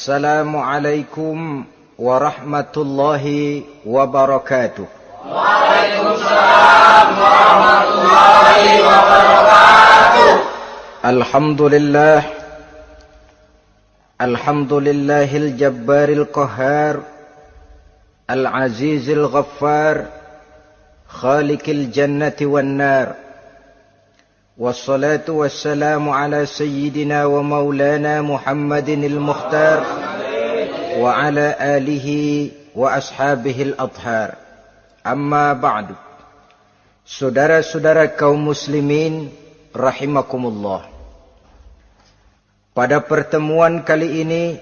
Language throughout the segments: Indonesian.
Assalamualaikum warahmatullahi wabarakatuh. Waalaikumsalam warahmatullahi wabarakatuh. Alhamdulillahil jabbaril qahhar, al-azizil ghaffar, khaliqil jannati wan nar. Wassalatu wassalamu ala sayyidina wa maulana Muhammadinil Mukhtar wa ala alihi wa ashabihil adhar. Amma ba'du. Saudara-saudara kaum muslimin rahimakumullah. Pada pertemuan kali ini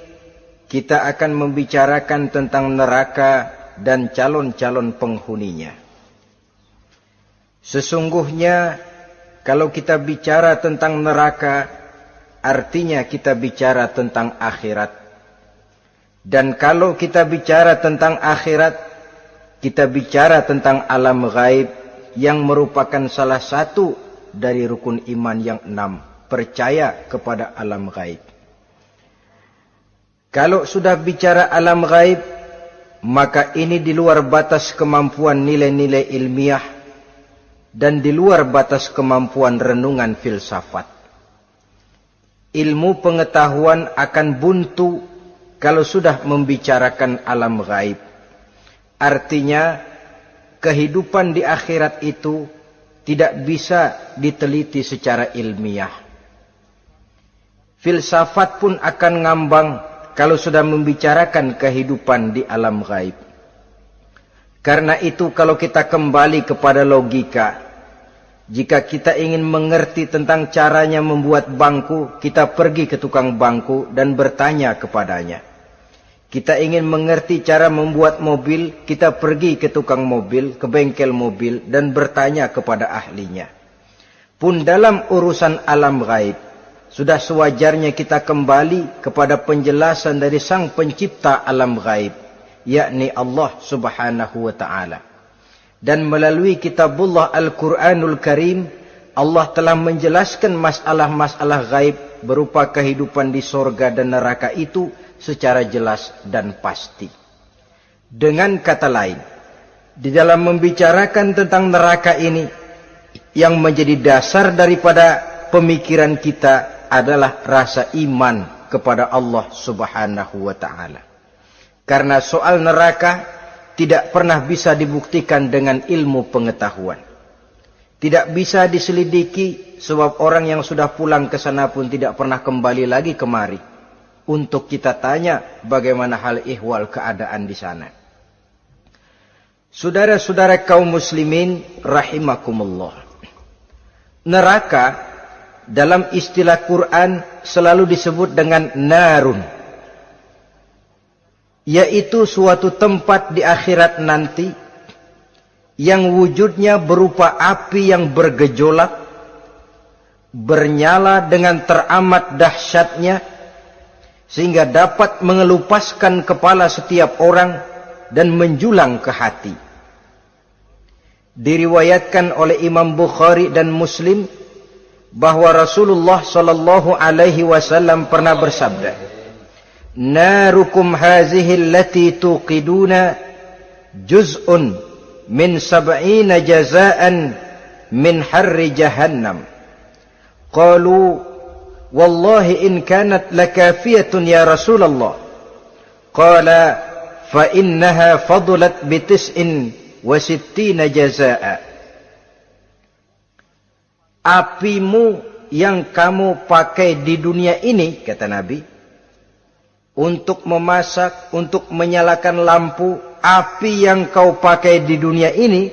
kita akan membicarakan tentang neraka dan calon-calon penghuninya. Sesungguhnya kalau kita bicara tentang neraka, artinya kita bicara tentang akhirat. Dan kalau kita bicara tentang akhirat, kita bicara tentang alam gaib yang merupakan salah satu dari rukun iman yang 6, percaya kepada alam gaib. Kalau sudah bicara alam gaib, maka ini di luar batas kemampuan nilai-nilai ilmiah dan di luar batas kemampuan renungan filsafat. Ilmu pengetahuan akan buntu kalau sudah membicarakan alam gaib. Artinya, kehidupan di akhirat itu tidak bisa diteliti secara ilmiah. Filsafat pun akan ngambang kalau sudah membicarakan kehidupan di alam gaib. Karena itu kalau kita kembali kepada logika, jika kita ingin mengerti tentang caranya membuat bangku, kita pergi ke tukang bangku dan bertanya kepadanya. Kita ingin mengerti cara membuat mobil, kita pergi ke tukang mobil, ke bengkel mobil dan bertanya kepada ahlinya. Pun dalam urusan alam gaib, sudah sewajarnya kita kembali kepada penjelasan dari sang pencipta alam gaib, yakni Allah subhanahu wa ta'ala. Dan melalui kitabullah Al-Quranul Karim, Allah telah menjelaskan masalah-masalah gaib berupa kehidupan di sorga dan neraka itu secara jelas dan pasti. Dengan kata lain, di dalam membicarakan tentang neraka ini, yang menjadi dasar daripada pemikiran kita adalah rasa iman kepada Allah subhanahu wa ta'ala. Karena soal neraka tidak pernah bisa dibuktikan dengan ilmu pengetahuan. Tidak bisa diselidiki sebab orang yang sudah pulang ke sana pun tidak pernah kembali lagi kemari untuk kita tanya bagaimana hal ihwal keadaan di sana. Saudara-saudara kaum muslimin rahimakumullah. Neraka dalam istilah Quran selalu disebut dengan narun, yaitu suatu tempat di akhirat nanti yang wujudnya berupa api yang bergejolak, bernyala dengan teramat dahsyatnya, sehingga dapat mengelupaskan kepala setiap orang dan menjulang ke hati. Diriwayatkan oleh Imam Bukhari dan Muslim bahwa Rasulullah sallallahu alaihi wasallam pernah bersabda, "Narukum hazihi allati tuqiduna juz'un min 70 jazaan min harri jahannam." Qalu, "Wallahi in kanat lakafiyatun ya Rasulullah." Qala, "Fa innaha fadulat bi 69 jazaa." Apimu yang kamu pakai di dunia ini, kata Nabi, untuk memasak, untuk menyalakan lampu, api yang kau pakai di dunia ini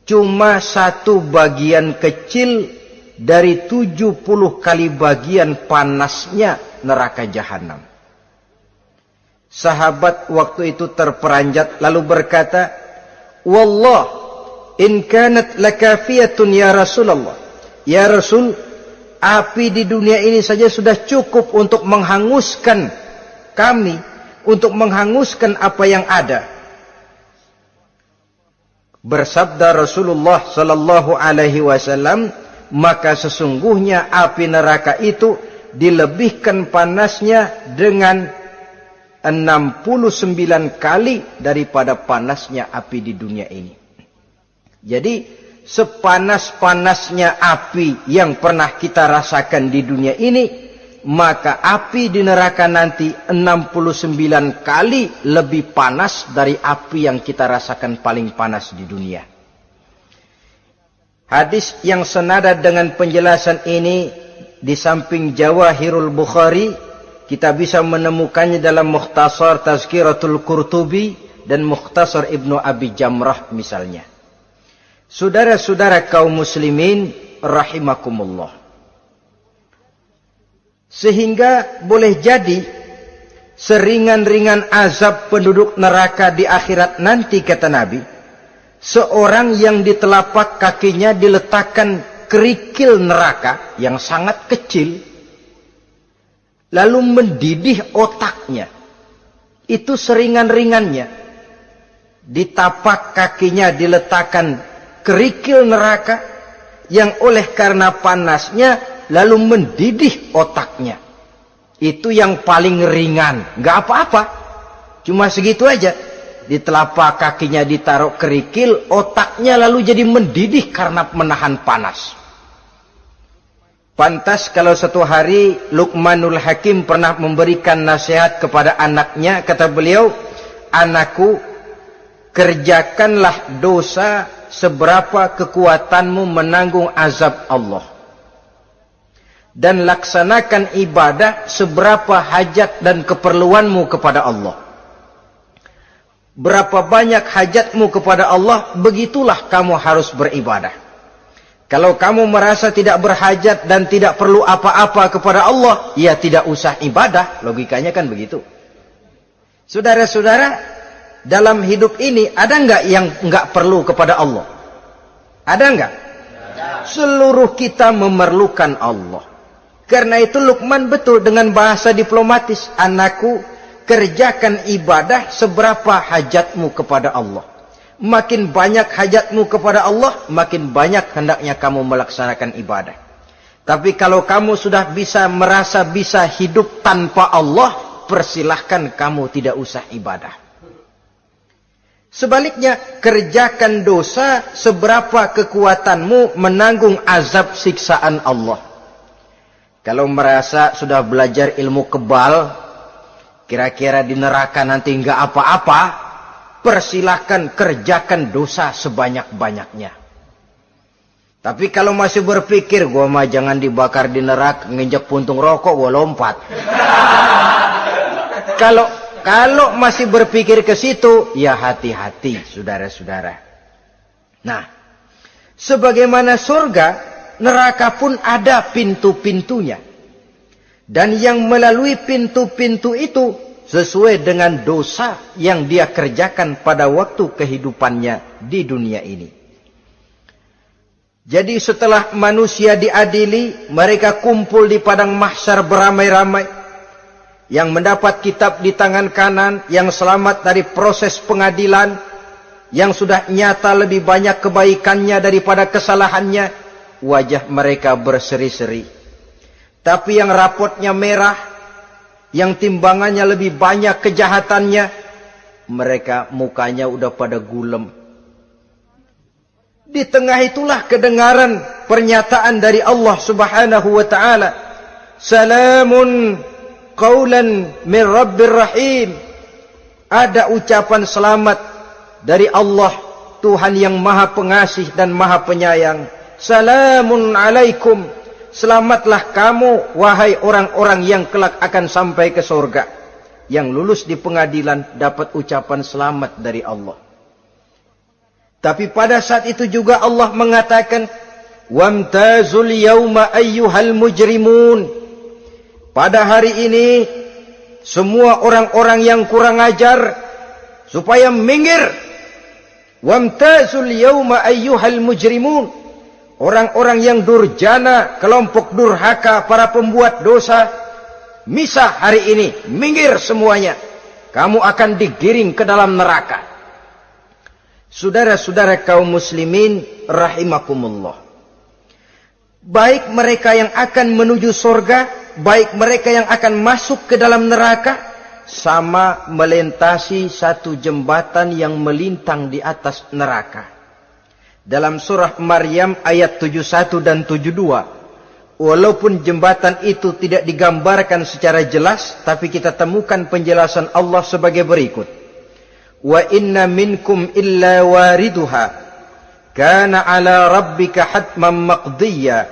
cuma satu bagian kecil dari 70 kali bagian panasnya neraka jahanam. Sahabat waktu itu terperanjat lalu berkata, "Wallah, in kanat lakafiyatun ya Rasulullah." Ya Rasul, api di dunia ini saja sudah cukup untuk menghanguskan kami, untuk menghanguskan apa yang ada. Bersabda Rasulullah sallallahu alaihi wasallam, maka sesungguhnya api neraka itu dilebihkan panasnya dengan 69 kali daripada panasnya api di dunia ini. Jadi sepanas-panasnya api yang pernah kita rasakan di dunia ini, maka api di neraka nanti 69 kali lebih panas dari api yang kita rasakan paling panas di dunia. Hadis yang senada dengan penjelasan ini di samping Jawahirul Bukhari, kita bisa menemukannya dalam Mukhtasar Tazkiratul Qurtubi dan Mukhtasar Ibnu Abi Jamrah misalnya. Saudara-saudara kaum muslimin rahimakumullah. Sehingga boleh jadi seringan-ringan azab penduduk neraka di akhirat nanti, kata Nabi, seorang yang di telapak kakinya diletakkan kerikil neraka yang sangat kecil, lalu mendidih otaknya. Itu seringan-ringannya. Di tapak kakinya diletakkan kerikil neraka yang oleh karena panasnya lalu mendidih otaknya. Itu yang paling ringan. Nggak apa-apa. Cuma segitu aja. Di telapak kakinya ditaruh kerikil, otaknya lalu jadi mendidih karena menahan panas. Pantas kalau satu hari Luqmanul Hakim pernah memberikan nasihat kepada anaknya, kata beliau, "Anakku, kerjakanlah dosa seberapa kekuatanmu menanggung azab Allah. Dan laksanakan ibadah seberapa hajat dan keperluanmu kepada Allah. Berapa banyak hajatmu kepada Allah, begitulah kamu harus beribadah. Kalau kamu merasa tidak berhajat dan tidak perlu apa-apa kepada Allah, ya tidak usah ibadah." Logikanya kan begitu. Saudara-saudara, dalam hidup ini ada nggak yang nggak perlu kepada Allah? Ada nggak? Seluruh kita memerlukan Allah. Karena itu Luqman betul dengan bahasa diplomatis, "Anakku, kerjakan ibadah seberapa hajatmu kepada Allah. Makin banyak hajatmu kepada Allah, makin banyak hendaknya kamu melaksanakan ibadah. Tapi kalau kamu sudah merasa bisa hidup tanpa Allah, persilahkan kamu tidak usah ibadah." Sebaliknya, kerjakan dosa seberapa kekuatanmu menanggung azab siksaan Allah. Kalau merasa sudah belajar ilmu kebal, kira-kira di neraka nanti nggak apa-apa, persilahkan kerjakan dosa sebanyak-banyaknya. Tapi kalau masih berpikir, gua mah jangan dibakar di neraka, nginjek puntung rokok, gua lompat. Kalau masih berpikir ke situ, ya hati-hati, saudara-saudara. Nah, sebagaimana surga, neraka pun ada pintu-pintunya. Dan yang melalui pintu-pintu itu sesuai dengan dosa yang dia kerjakan pada waktu kehidupannya di dunia ini. Jadi setelah manusia diadili, mereka kumpul di padang mahsyar beramai-ramai. Yang mendapat kitab di tangan kanan, yang selamat dari proses pengadilan, yang sudah nyata lebih banyak kebaikannya daripada kesalahannya, wajah mereka berseri-seri. Tapi yang rapotnya merah, yang timbangannya lebih banyak kejahatannya, mereka mukanya udah pada gulem. Di tengah itulah kedengaran pernyataan dari Allah Subhanahu wa ta'ala, "Salamun qaulan min Rabbir Rahim." Ada ucapan selamat dari Allah, Tuhan yang Maha Pengasih dan Maha Penyayang. "Salamun alaikum." Selamatlah kamu, wahai orang-orang yang kelak akan sampai ke surga. Yang lulus di pengadilan dapat ucapan selamat dari Allah. Tapi pada saat itu juga Allah mengatakan, "Wamtazul yawma ayyuhal mujrimun." Pada hari ini, semua orang-orang yang kurang ajar, supaya minggir. Wamtazul yawma ayyuhal mujrimun. Orang-orang yang durjana, kelompok durhaka, para pembuat dosa, misah hari ini, minggir semuanya. Kamu akan digiring ke dalam neraka. Saudara-saudara kaum muslimin rahimakumullah. Baik mereka yang akan menuju surga, baik mereka yang akan masuk ke dalam neraka, sama melintasi satu jembatan yang melintang di atas neraka. Dalam surah Maryam ayat 71 dan 72, walaupun jembatan itu tidak digambarkan secara jelas, tapi kita temukan penjelasan Allah sebagai berikut. Wa inna minkum illa wariduha kana ala rabbika hatman maqdiyya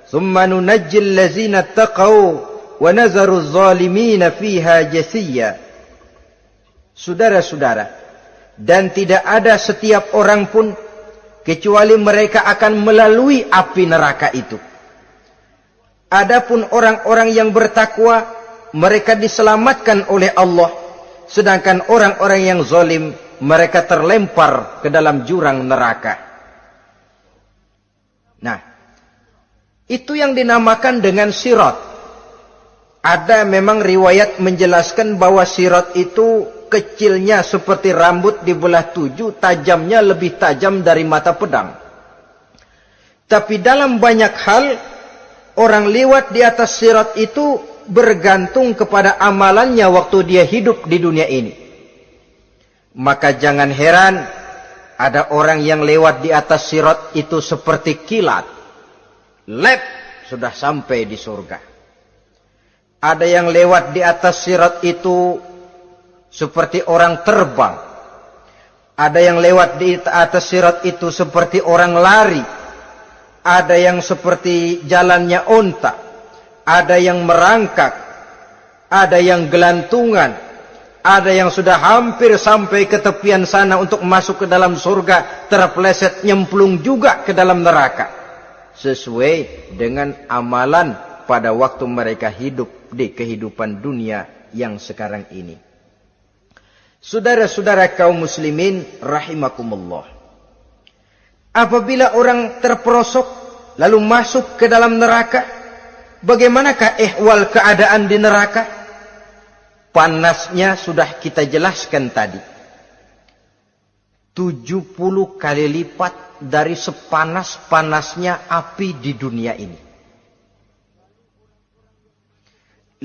thumma nunajjil ladzina taqaw wa nazaru adh-dhalimina fiha jasiyya. Saudara-saudara, dan tidak ada setiap orang pun kecuali mereka akan melalui api neraka itu. Adapun orang-orang yang bertakwa, mereka diselamatkan oleh Allah. Sedangkan orang-orang yang zalim, mereka terlempar ke dalam jurang neraka. Nah, itu yang dinamakan dengan sirat. Ada memang riwayat menjelaskan bahwa sirat itu kecilnya seperti rambut dibelah 7, tajamnya lebih tajam dari mata pedang. Tapi dalam banyak hal, orang lewat di atas sirat itu bergantung kepada amalannya waktu dia hidup di dunia ini. Maka jangan heran ada orang yang lewat di atas sirat itu seperti kilat. Lep, sudah sampai di surga. Ada yang lewat di atas sirat itu seperti orang terbang. Ada yang lewat di atas sirat itu seperti orang lari. Ada yang seperti jalannya onta. Ada yang merangkak. Ada yang gelantungan. Ada yang sudah hampir sampai ke tepian sana untuk masuk ke dalam surga, terpeleset nyemplung juga ke dalam neraka. Sesuai dengan amalan pada waktu mereka hidup di kehidupan dunia yang sekarang ini. Saudara-saudara kaum muslimin rahimakumullah. Apabila orang terperosok lalu masuk ke dalam neraka, bagaimanakah ihwal keadaan di neraka? Panasnya sudah kita jelaskan tadi. 70 kali lipat dari sepanas-panasnya api di dunia ini.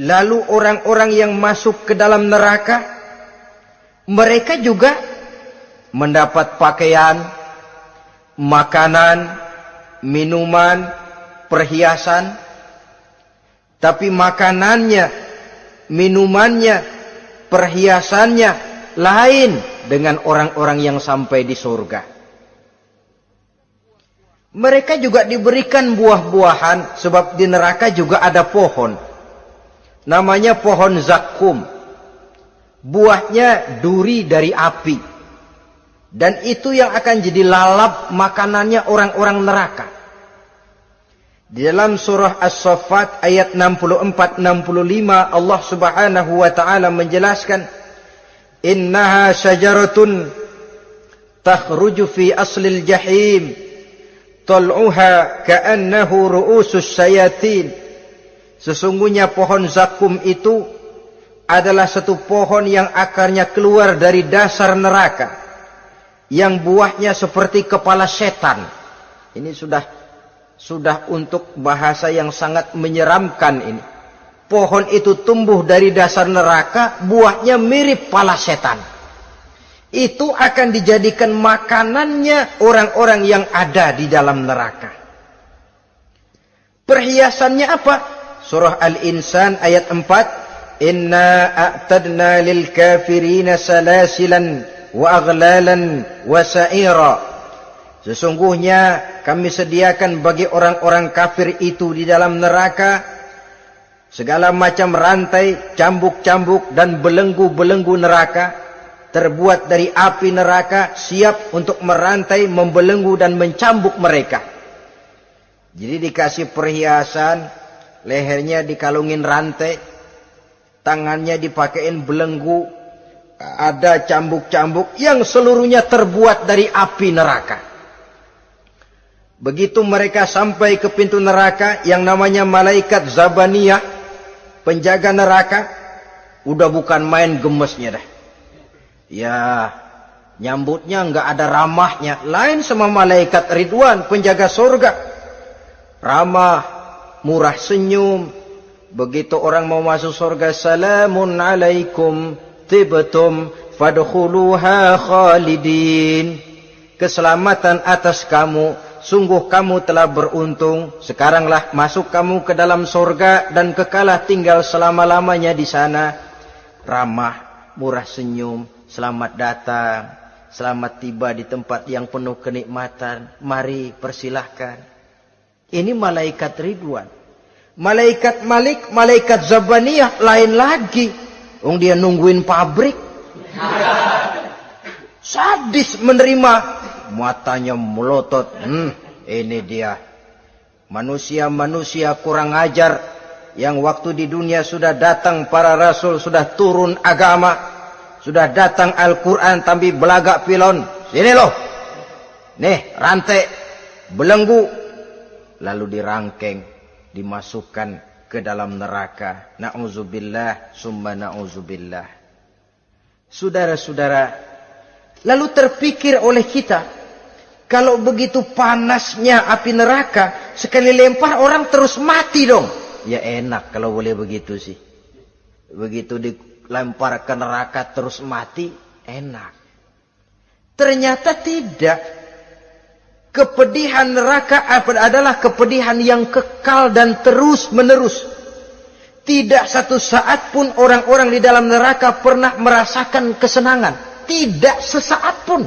Lalu orang-orang yang masuk ke dalam neraka, mereka juga mendapat pakaian, makanan, minuman, perhiasan. Tapi makanannya, minumannya, perhiasannya lain dengan orang-orang yang sampai di surga. Mereka juga diberikan buah-buahan, sebab di neraka juga ada pohon. Namanya pohon zakum. Buahnya duri dari api. Dan itu yang akan jadi lalap makanannya orang-orang neraka. Di dalam surah As-Saffat ayat 64-65 Allah Subhanahu wa taala menjelaskan, innaha syajaratun takhruju fi aslil jahim tal'uha ka'annahu ru'usus syayatin. Sesungguhnya pohon zakum itu adalah satu pohon yang akarnya keluar dari dasar neraka, yang buahnya seperti kepala setan. Ini sudah untuk bahasa yang sangat menyeramkan ini. Pohon itu tumbuh dari dasar neraka, buahnya mirip kepala setan. Itu akan dijadikan makanannya orang-orang yang ada di dalam neraka. Perhiasannya apa? Surah Al-Insan ayat 4. Inna a'tadna lil kafirina salasilan wa aghlalan wa sa'ira. Sesungguhnya kami sediakan bagi orang-orang kafir itu di dalam neraka segala macam rantai, cambuk-cambuk dan belenggu-belenggu neraka terbuat dari api neraka, siap untuk merantai, membelenggu dan mencambuk mereka. Jadi dikasih perhiasan, lehernya dikalungin rantai, tangannya dipakein belenggu, ada cambuk-cambuk yang seluruhnya terbuat dari api neraka. Begitu mereka sampai ke pintu neraka yang namanya malaikat Zabaniyah, penjaga neraka, udah bukan main gemesnya dah. Ya, nyambutnya nggak ada ramahnya, lain sama malaikat Ridwan, penjaga surga. Ramah, murah senyum, Begitu orang mau masuk surga, salamun alaikum tibtum fadkhuluha khalidin. Keselamatan atas kamu, sungguh kamu telah beruntung. Sekaranglah masuk kamu ke dalam surga dan kekalah tinggal selama-lamanya di sana. Ramah, murah senyum, selamat datang, selamat tiba di tempat yang penuh kenikmatan. Mari persilahkan. Ini malaikat Ridwan. Malaikat Malik, malaikat Zabaniyah lain lagi. Dia nungguin pabrik. Sadis menerima, matanya melotot. Ini dia manusia-manusia kurang ajar yang waktu di dunia sudah datang para rasul, sudah turun agama, sudah datang Al-Quran, tapi belagak pilon. Sini loh, nih rantai, belenggu, lalu dirangkeng, dimasukkan ke dalam neraka. Na'udzubillah, summa na'udzubillah. Saudara-saudara, lalu terpikir oleh kita, kalau begitu panasnya api neraka, sekali lempar orang terus mati dong. Ya enak kalau boleh begitu sih. Begitu dilempar ke neraka terus mati, enak. Ternyata tidak. Kepedihan neraka adalah kepedihan yang kekal dan terus menerus. Tidak satu saat pun orang-orang di dalam neraka pernah merasakan kesenangan. Tidak sesaat pun.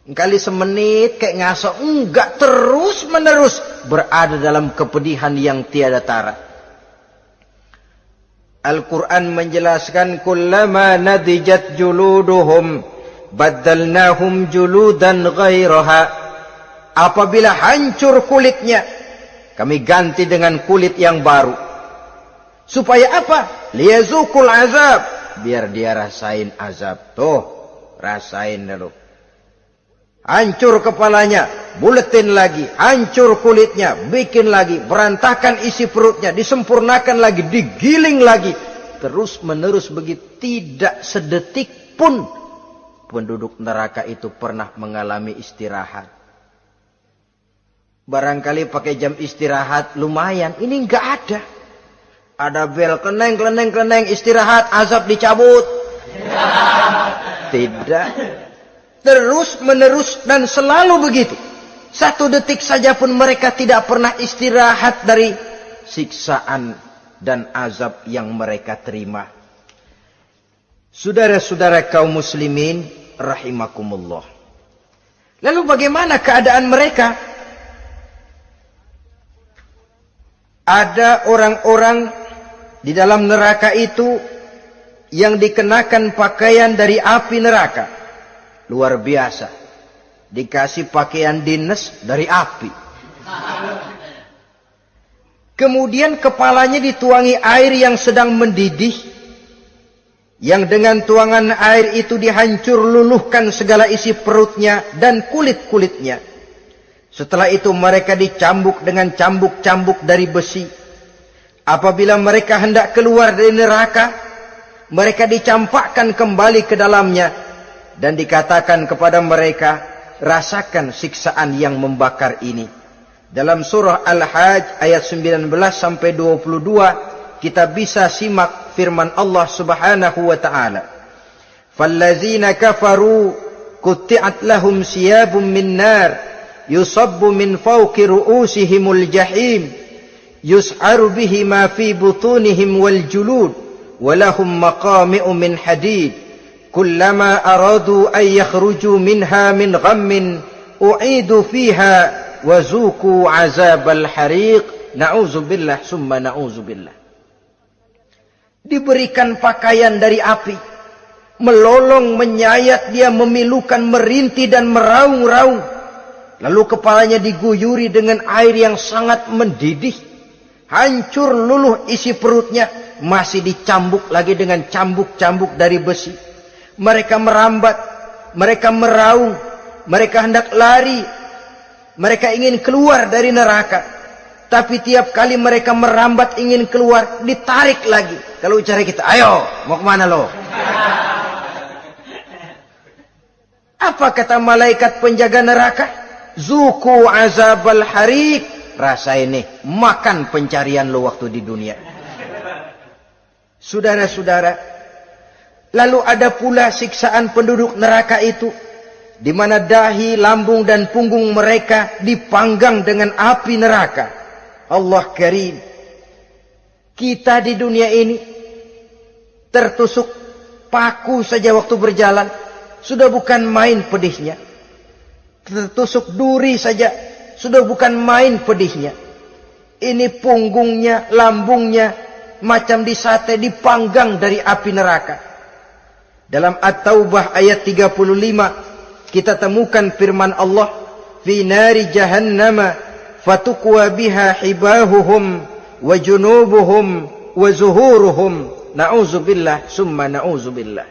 Kali semenit kayak ngasok. Enggak, terus menerus berada dalam kepedihan yang tiada tara. Al-Quran menjelaskan, kullama nadijat juluduhum baddalnahum juludan ghairaha. Apabila hancur kulitnya, kami ganti dengan kulit yang baru. Supaya apa? Liyazukul azab. Biar dia rasain azab. Tuh, rasain dulu. Hancur kepalanya, buletin lagi. Hancur kulitnya, bikin lagi. Berantakan isi perutnya, disempurnakan lagi, digiling lagi. Terus menerus begitu. Tidak sedetik pun penduduk neraka itu pernah mengalami istirahat. Barangkali pakai jam istirahat lumayan. Ini enggak ada. Ada bel, kleneng, istirahat, azab dicabut. Tidak. Terus menerus dan selalu begitu. Satu detik saja pun mereka tidak pernah istirahat dari siksaan dan azab yang mereka terima. Saudara-saudara kaum muslimin rahimakumullah. Lalu bagaimana keadaan mereka? Ada orang-orang di dalam neraka itu yang dikenakan pakaian dari api neraka. Luar biasa. Dikasih pakaian dinas dari api. Kemudian kepalanya dituangi air yang sedang mendidih. Yang dengan tuangan air itu dihancur luluhkan segala isi perutnya dan kulit-kulitnya. Setelah itu mereka dicambuk dengan cambuk-cambuk dari besi. Apabila mereka hendak keluar dari neraka, mereka dicampakkan kembali ke dalamnya. Dan dikatakan kepada mereka, rasakan siksaan yang membakar ini. Dalam surah Al-Hajj ayat 19 sampai 22, kita bisa simak firman Allah Subhanahu wa taala. Fallazina kafaru qutti'at lahum siyabun min nar yusabbu min fawqi ru'usihimul jahim yus'aru bihi ma fi butunihim wal julud walahum maqami'u min hadid kullama aradu an yakhruju minha min ghammin u'idu fiha wa zuqu azabal hariq. Na'udzubillah summa na'udzubillah. Diberikan pakaian dari api, melolong, menyayat dia, memilukan, merintih dan meraung-raung. Lalu kepalanya diguyuri dengan air yang sangat mendidih. Hancur luluh isi perutnya. Masih dicambuk lagi dengan cambuk-cambuk dari besi. Mereka merambat. Mereka meraung. Mereka hendak lari. Mereka ingin keluar dari neraka. Tapi tiap kali mereka merambat ingin keluar, ditarik lagi. Kalau ucara kita, ayo, mau kemana lo? Apa kata malaikat penjaga neraka? Zuku azabal harik. Rasain nih, makan pencarian lo waktu di dunia. Saudara-saudara, lalu ada pula siksaan penduduk neraka itu, di mana dahi, lambung dan punggung mereka dipanggang dengan api neraka. Allah Karim. Kita di dunia ini tertusuk paku saja waktu berjalan, sudah bukan main pedihnya. Tertusuk duri saja, sudah bukan main pedihnya. Ini punggungnya, lambungnya, macam disate, dipanggang dari api neraka. Dalam At-Taubah ayat 35, kita temukan firman Allah, fi nari jahannama fatukwa biha hibahuhum wa junubuhum wa zuhuruhum. Na'udzubillah summa na'udzubillah.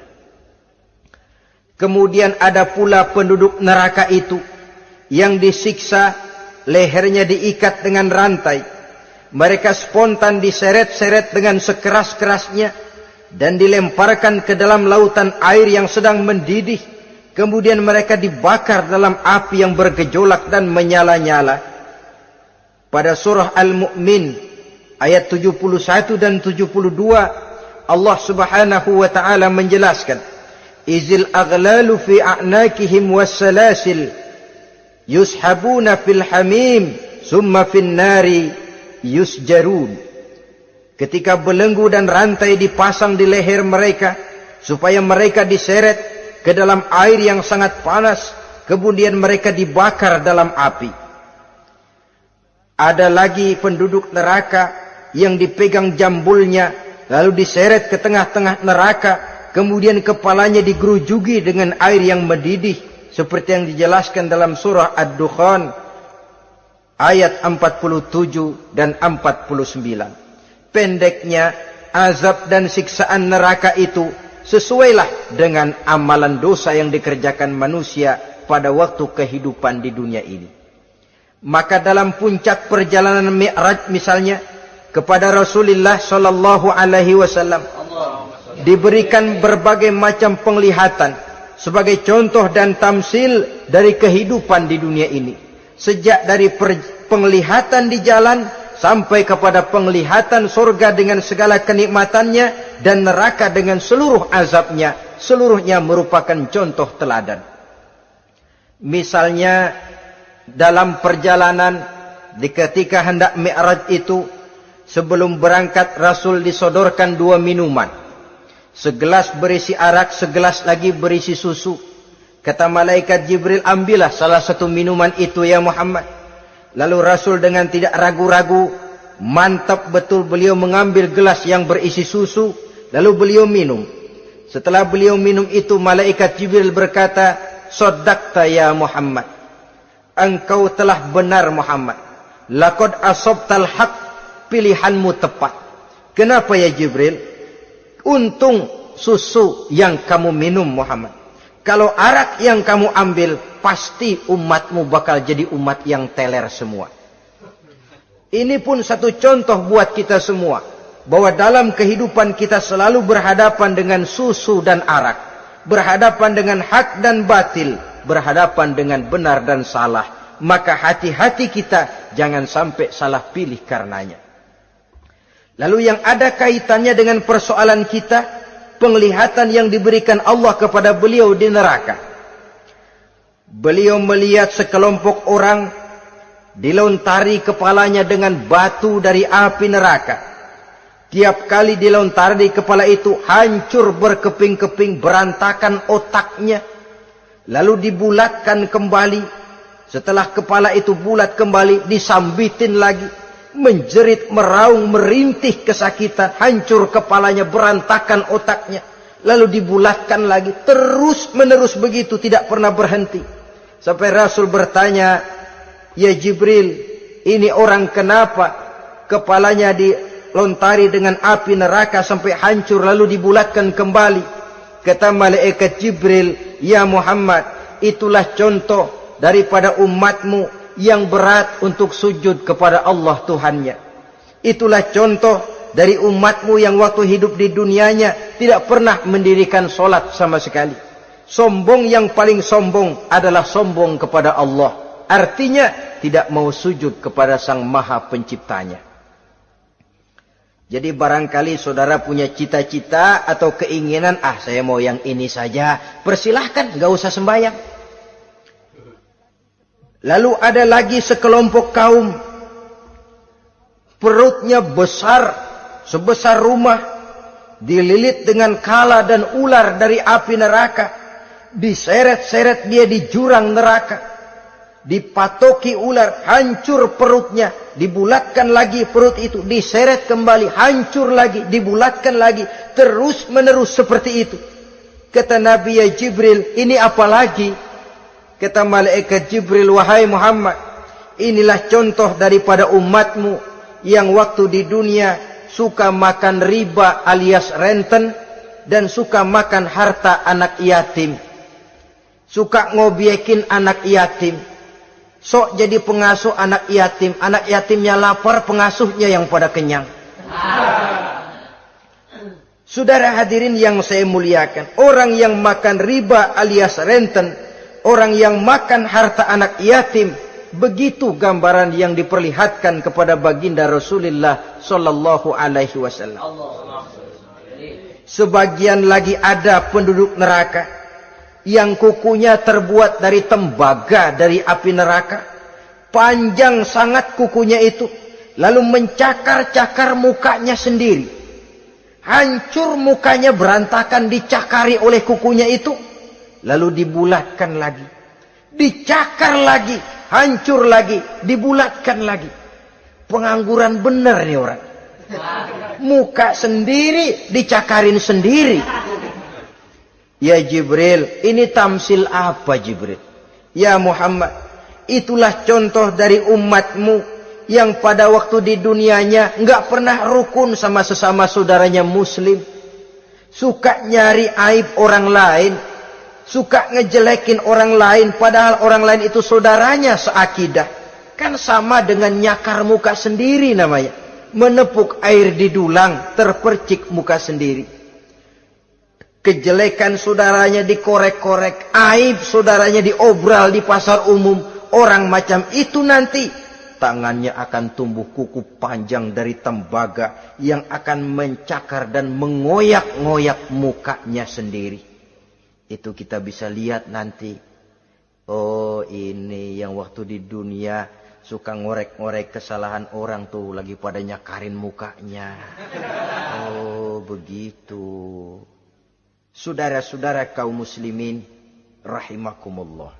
Kemudian ada pula penduduk neraka itu yang disiksa, lehernya diikat dengan rantai. Mereka spontan diseret-seret dengan sekeras-kerasnya dan dilemparkan ke dalam lautan air yang sedang mendidih. Kemudian mereka dibakar dalam api yang bergejolak dan menyala-nyala. Pada surah Al-Mu'min ayat 71 dan 72, Allah Subhanahu wa taala menjelaskan, izil aghlalu fi a'nakihim wassalasil yushabuna fil hamim summa fin nari yusjarun. Ketika belenggu dan rantai dipasang di leher mereka supaya mereka diseret ke dalam air yang sangat panas, kemudian mereka dibakar dalam api. Ada lagi penduduk neraka yang dipegang jambulnya lalu diseret ke tengah-tengah neraka, kemudian kepalanya digerujuki dengan air yang mendidih seperti yang dijelaskan dalam surah Ad-Dukhan ayat 47 dan 49. Pendeknya, azab dan siksaan neraka itu sesuailah dengan amalan dosa yang dikerjakan manusia pada waktu kehidupan di dunia ini. Maka dalam puncak perjalanan Mi'raj misalnya, kepada Rasulullah sallallahu alaihi wasallam diberikan berbagai macam penglihatan sebagai contoh dan tamsil dari kehidupan di dunia ini. Sejak dari penglihatan di jalan sampai kepada penglihatan surga dengan segala kenikmatannya dan neraka dengan seluruh azabnya, seluruhnya merupakan contoh teladan. Misalnya dalam perjalanan ketika hendak Mi'raj itu, sebelum berangkat Rasul disodorkan 2 minuman. Segelas berisi arak, segelas lagi berisi susu. Kata malaikat Jibril, ambillah salah satu minuman itu ya Muhammad. Lalu Rasul dengan tidak ragu-ragu, mantap betul beliau mengambil gelas yang berisi susu, lalu beliau minum. Setelah beliau minum itu, malaikat Jibril berkata, "Shaddaqta ya Muhammad." Engkau telah benar Muhammad. Laqad asabtal haqq, pilihanmu tepat. Kenapa ya Jibril? Untung susu yang kamu minum Muhammad. Kalau arak yang kamu ambil, pasti umatmu bakal jadi umat yang teler semua. Ini pun satu contoh buat kita semua, bahwa dalam kehidupan kita selalu berhadapan dengan susu dan arak, berhadapan dengan hak dan batil, berhadapan dengan benar dan salah. Maka hati-hati kita jangan sampai salah pilih karenanya. Lalu yang ada kaitannya dengan persoalan kita, penglihatan yang diberikan Allah kepada beliau di neraka. Beliau melihat sekelompok orang dilontari kepalanya dengan batu dari api neraka. Tiap kali dilontari kepala itu hancur berkeping-keping, berantakan otaknya. Lalu dibulatkan kembali. Setelah kepala itu bulat kembali, disambitin lagi. Menjerit, meraung, merintih kesakitan, hancur kepalanya, berantakan otaknya. Lalu dibulatkan lagi, terus menerus begitu, tidak pernah berhenti. Sampai Rasul bertanya, ya Jibril, ini orang kenapa kepalanya dilontari dengan api neraka sampai hancur lalu dibulatkan kembali? Kata malaikat Jibril, ya Muhammad, itulah contoh daripada umatmu yang berat untuk sujud kepada Allah Tuhannya. Itulah contoh dari umatmu yang waktu hidup di dunianya tidak pernah mendirikan solat sama sekali. Sombong yang paling sombong adalah sombong kepada Allah. Artinya tidak mau sujud kepada Sang Maha Penciptanya. Jadi barangkali saudara punya cita-cita atau keinginan, saya mau yang ini saja. Persilahkan, gak usah sembahyang. Lalu ada lagi sekelompok kaum, perutnya besar, sebesar rumah, dililit dengan kala dan ular dari api neraka, diseret-seret dia di jurang neraka, dipatoki ular, hancur perutnya, dibulatkan lagi perut itu, diseret kembali, hancur lagi, dibulatkan lagi, terus menerus seperti itu. Kata Nabi, ya Jibril, ini apa lagi? Kata malaikat Jibril, wahai Muhammad, inilah contoh daripada umatmu yang waktu di dunia suka makan riba alias renten dan suka makan harta anak yatim, suka ngobyekin anak yatim, sok jadi pengasuh anak yatimnya lapar, pengasuhnya yang pada kenyang. Saudara hadirin yang saya muliakan, orang yang makan riba alias renten, orang yang makan harta anak yatim, begitu gambaran yang diperlihatkan kepada baginda Rasulullah sallallahu alaihi wasallam. Sebagian lagi ada penduduk neraka yang kukunya terbuat dari tembaga dari api neraka, panjang sangat kukunya itu, lalu mencakar-cakar mukanya sendiri. Hancur mukanya, berantakan, dicakari oleh kukunya itu, lalu dibulatkan lagi, dicakar lagi, hancur lagi, dibulatkan lagi. Pengangguran benar nih orang. Muka sendiri, dicakarin sendiri. Ya Jibril, ini tamsil apa Jibril? Ya Muhammad, itulah contoh dari umatmu yang pada waktu di dunianya enggak pernah rukun sama sesama saudaranya muslim. Suka nyari aib orang lain, suka ngejelekin orang lain, padahal orang lain itu saudaranya seakidah. Kan sama dengan nyakar muka sendiri namanya. Menepuk air di dulang, terpercik muka sendiri. Kejelekan saudaranya dikorek-korek, aib saudaranya diobral di pasar umum. Orang macam itu nanti tangannya akan tumbuh kuku panjang dari tembaga yang akan mencakar dan mengoyak-ngoyak mukanya sendiri. Itu kita bisa lihat nanti. Oh, ini yang waktu di dunia suka ngorek-ngorek kesalahan orang tuh, lagi pada nyakarin mukanya. Oh, begitu. Saudara-saudara kaum muslimin rahimakumullah.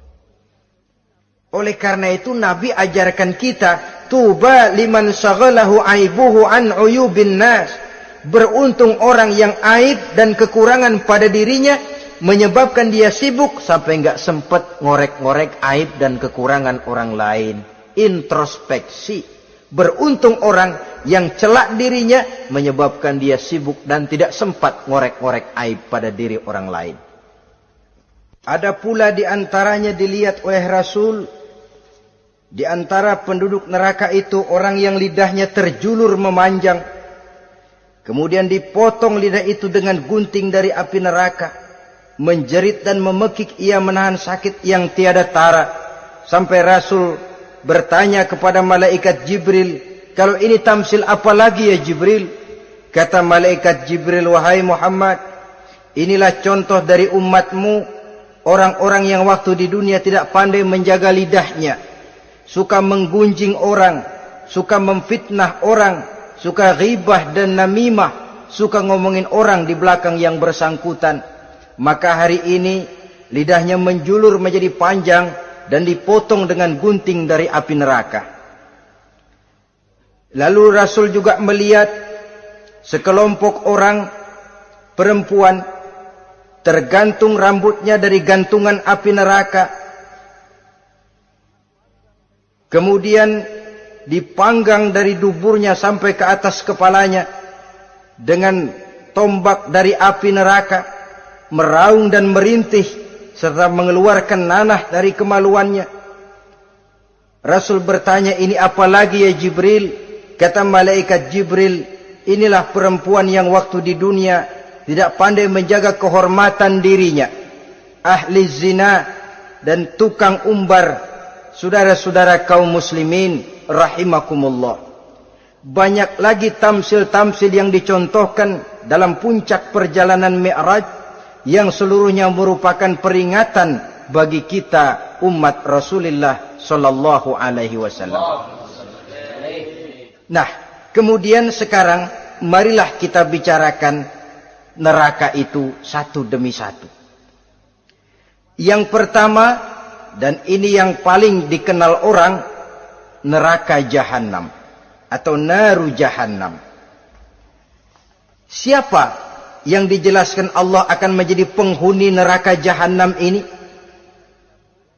Oleh karena itu Nabi ajarkan kita, tuba liman syaghalahu aibuhu an uyubin nas. Beruntung orang yang aib dan kekurangan pada dirinya menyebabkan dia sibuk sampai enggak sempat ngorek-ngorek aib dan kekurangan orang lain. Introspeksi. Beruntung orang yang celak dirinya menyebabkan dia sibuk dan tidak sempat ngorek-ngorek aib pada diri orang lain. Ada pula di antaranya dilihat oleh Rasul, di antara penduduk neraka itu orang yang lidahnya terjulur memanjang, kemudian dipotong lidah itu dengan gunting dari api neraka, menjerit dan memekik ia menahan sakit yang tiada tara, sampai Rasul bertanya kepada malaikat Jibril, kalau ini tamsil apa lagi ya Jibril? Kata malaikat Jibril, wahai Muhammad, inilah contoh dari umatmu, orang-orang yang waktu di dunia tidak pandai menjaga lidahnya, suka menggunjing orang, suka memfitnah orang, suka ghibah dan namimah, suka ngomongin orang di belakang yang bersangkutan. Maka hari ini lidahnya menjulur menjadi panjang dan dipotong dengan gunting dari api neraka. Lalu Rasul juga melihat sekelompok orang perempuan tergantung rambutnya dari gantungan api neraka, kemudian dipanggang dari duburnya sampai ke atas kepalanya dengan tombak dari api neraka, meraung dan merintih serta mengeluarkan nanah dari kemaluannya. Rasul bertanya, ini apa lagi ya Jibril? Kata malaikat Jibril, inilah perempuan yang waktu di dunia tidak pandai menjaga kehormatan dirinya, ahli zina dan tukang umbar. Saudara-saudara kaum muslimin rahimakumullah, Banyak lagi tamsil-tamsil yang dicontohkan dalam puncak perjalanan Mi'raj yang seluruhnya merupakan peringatan bagi kita umat Rasulullah sallallahu alaihi wasallam. Nah, kemudian sekarang marilah kita bicarakan neraka itu satu demi satu. Yang pertama, dan ini yang paling dikenal orang, neraka Jahannam atau naru Jahannam. Siapa yang dijelaskan Allah akan menjadi penghuni neraka Jahannam ini?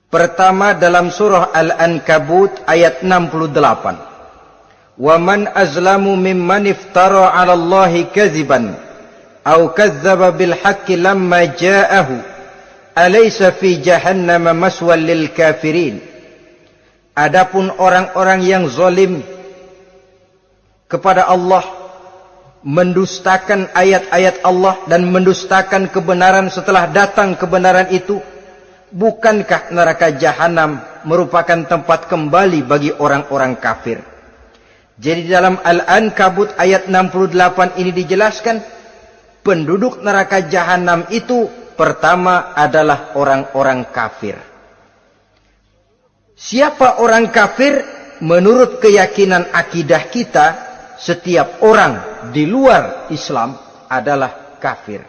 Pertama dalam surah Al-Ankabut ayat 68. Wa man azlamu mimman iftara 'ala Allahi kadziban aw kadzdzaba bil haqqi lamma ja'ahu alaysa fi jahannam maswal lil kafirin. Adapun orang-orang yang zalim kepada Allah, mendustakan ayat-ayat Allah dan mendustakan kebenaran setelah datang kebenaran itu, bukankah neraka Jahannam merupakan tempat kembali bagi orang-orang kafir? Jadi dalam Al-Ankabut ayat 68 ini dijelaskan, penduduk neraka Jahannam itu pertama adalah orang-orang kafir. Siapa orang kafir? Menurut keyakinan akidah kita, setiap orang di luar Islam adalah kafir.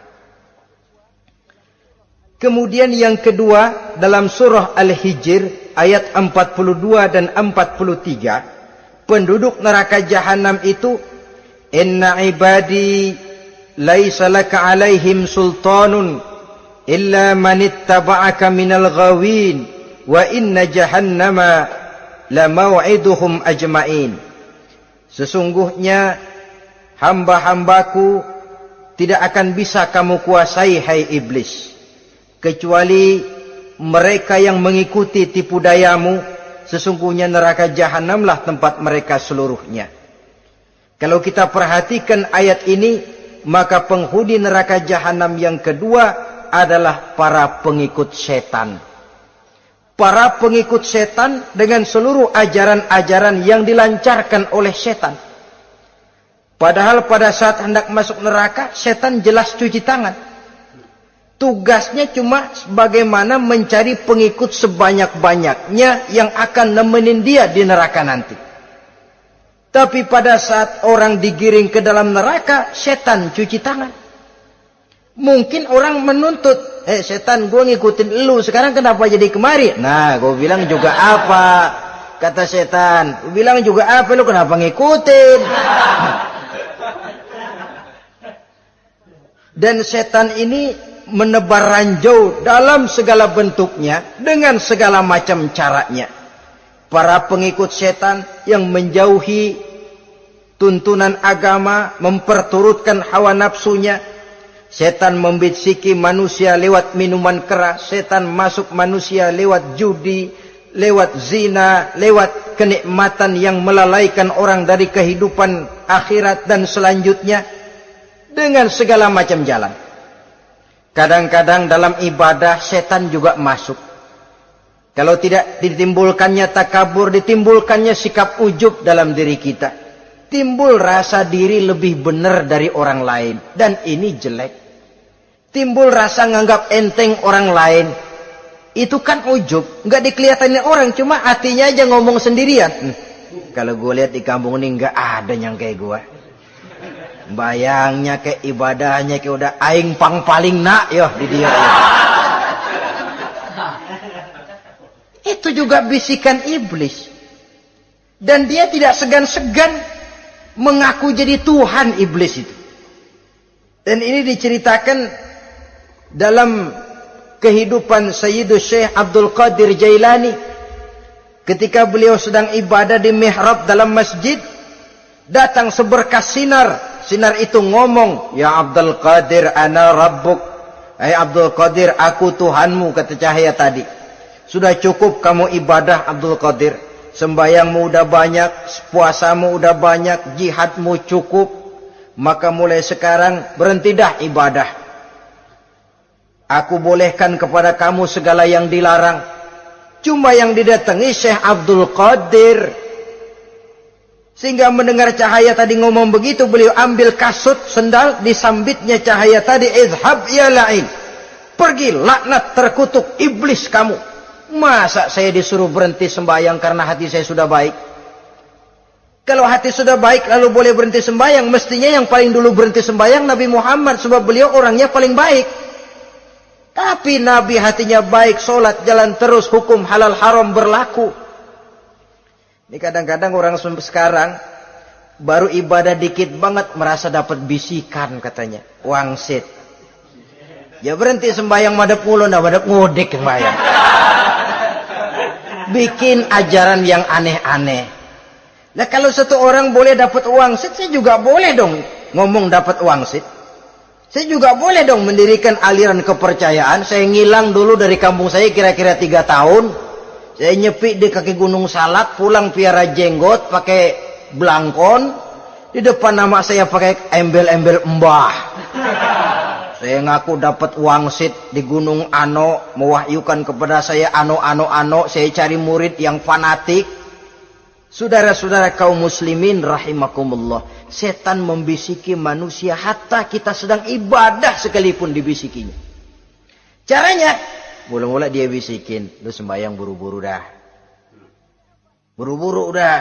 Kemudian yang kedua dalam surah Al-Hijr ayat 42 dan 43, penduduk neraka Jahannam itu, inna ibadi laisa laka alaihim sultanun illa man ittaba'aka minal ghawin wa inna jahannama la maw'iduhum ajma'in. Sesungguhnya hamba-hambaku tidak akan bisa kamu kuasai, hai iblis, kecuali mereka yang mengikuti tipu dayamu. Sesungguhnya neraka Jahannamlah tempat mereka seluruhnya. Kalau kita perhatikan ayat ini, maka penghuni neraka Jahannam yang kedua adalah para pengikut setan. Para pengikut setan dengan seluruh ajaran-ajaran yang dilancarkan oleh setan. Padahal pada saat hendak masuk neraka, setan jelas cuci tangan. Tugasnya cuma bagaimana mencari pengikut sebanyak-banyaknya yang akan nemenin dia di neraka nanti. Tapi pada saat orang digiring ke dalam neraka, setan cuci tangan. Mungkin orang menuntut, setan, gue ngikutin lu, sekarang kenapa jadi kemari? Nah, gue bilang juga apa? Kata setan, gue bilang juga apa, lu kenapa ngikutin? Dan setan ini menebar ranjau dalam segala bentuknya, dengan segala macam caranya. Para pengikut setan yang menjauhi tuntunan agama, memperturutkan hawa nafsunya. Setan membisiki manusia lewat minuman keras, setan masuk manusia lewat judi, lewat zina, lewat kenikmatan yang melalaikan orang dari kehidupan akhirat dan selanjutnya, dengan segala macam jalan. Kadang-kadang dalam ibadah setan juga masuk. Kalau tidak ditimbulkannya takabur, ditimbulkannya sikap ujub dalam diri kita. Timbul rasa diri lebih benar dari orang lain, dan ini jelek. Timbul rasa nganggap enteng orang lain. Itu kan ujub, nggak dikelihatanin orang, cuma hatinya aja ngomong sendirian. Kalau gue lihat di kampung ini nggak ada yang kayak gue. Bayangnya kayak ibadahnya kayak udah aing pang paling nak yo di dia. Itu juga bisikan iblis. Dan dia tidak segan-segan mengaku jadi Tuhan iblis itu. Dan ini diceritakan dalam kehidupan Sayyidus Syekh Abdul Qadir Jailani. Ketika beliau sedang ibadah di mihrab dalam masjid, datang seberkas sinar. Sinar itu ngomong, ya Abdul Qadir ana rabbuk. Hai Abdul Qadir, aku Tuhanmu, kata cahaya tadi. Sudah cukup kamu ibadah Abdul Qadir. Sembayangmu udah banyak, puasamu udah banyak, jihadmu cukup. Maka mulai sekarang berhenti dah ibadah. Aku bolehkan kepada kamu segala yang dilarang. Cuma yang didatangi Syekh Abdul Qadir. Sehingga mendengar cahaya tadi ngomong begitu, beliau ambil kasut sendal, disambitnya cahaya tadi, izhab ya la'in. Pergi, laknat, terkutuk, iblis kamu. Masa saya disuruh berhenti sembahyang karena hati saya sudah baik? Kalau hati sudah baik lalu boleh berhenti sembahyang, mestinya yang paling dulu berhenti sembahyang Nabi Muhammad, sebab beliau orangnya paling baik. Tapi Nabi hatinya baik, sholat jalan terus, hukum halal haram berlaku. Ini kadang-kadang orang sekarang baru ibadah dikit banget merasa dapat bisikan katanya, wangsit. Ya berhenti sembahyang madep mulu, nah madep ngudek sembahyang. Bikin ajaran yang aneh-aneh. Nah kalau satu orang boleh dapat wangsit, saya juga boleh dong ngomong dapat wangsit. Saya juga boleh dong mendirikan aliran kepercayaan. Saya ngilang dulu dari kampung saya kira-kira 3 tahun. Saya nyepi di kaki Gunung Salak, pulang piara jenggot, pakai belangkon. Di depan nama saya pakai embel-embel mbah. Saya ngaku dapat wangsit di Gunung Ano, mewahyukan kepada saya ano. Saya cari murid yang fanatik. Saudara-saudara kaum muslimin rahimakumullah, setan membisiki manusia hatta kita sedang ibadah sekalipun dibisikinya. Caranya, mula-mula dia bisikin, lu sembahyang buru-buru dah. Buru-buru udah.